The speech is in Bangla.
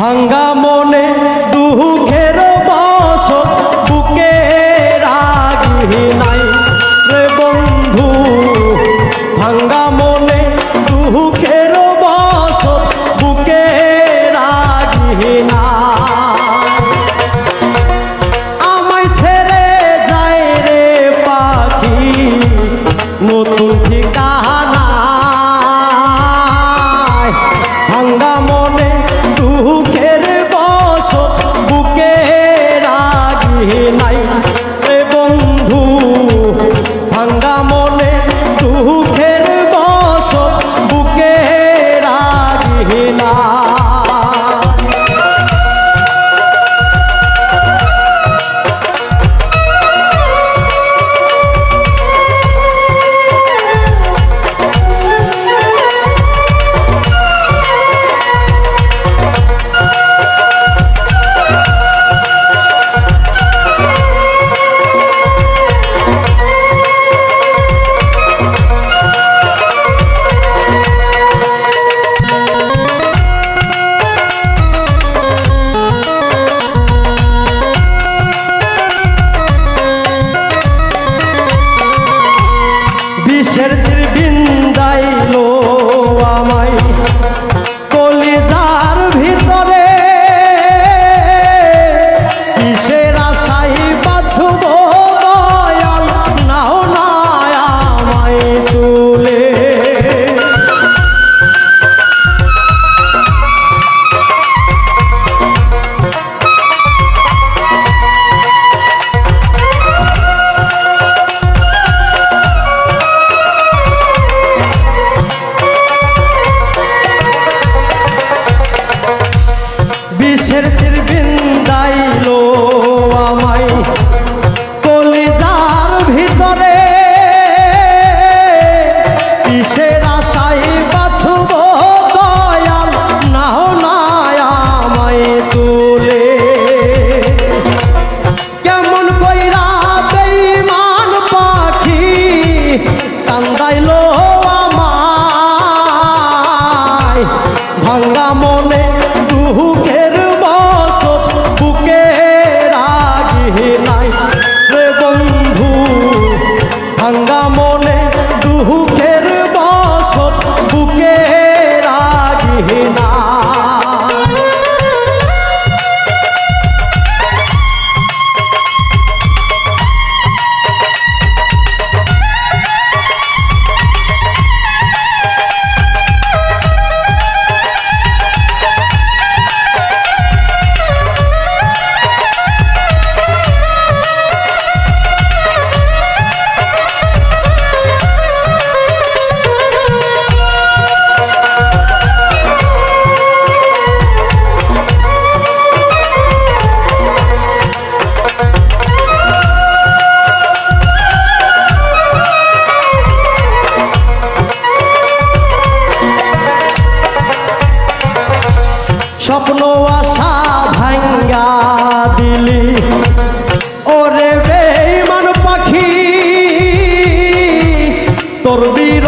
ভাঙ্গা মনে দুঃখের বসত বুকে রাগি নাই রে বন্ধু। ভাঙ্গা মনে দুঃখের বসত বুকে রাগি নাই। আমায় ছেড়ে যায় রে পাখি নতুন ঠিকানা। ভাঙ্গা মনে দুঃখের বসত বুকে রাগি নাই রে বন্ধু। ভাঙ্গা মনে দুঃখের বসত বুকে রাগি নাই। বিষের তীর বিন্দাইলো আমায় কলিজার ভিতরে। কিসের আশায় বাছব দয়াল নাও না আমায় তুলে। বিষের তীর বিন্দাইলো আমায় কলিজার ভিতরে। কিসের আশায় বাছব দয়াল নাও না আমায় তুলে। কেমন কইরা বেঈমান পাখি কান্দাইলো আমায়। ভাঙ্গা মনে দুঃখের বসত বুকে রাগি নাই রে বন্ধু। ভাঙ্গা মনে দুঃখের বসত বুকে রাগি নাই। স্বপ্ন আশা ভাঙ্গা দিলি ওরে বেঈমান পাখি তোর বীর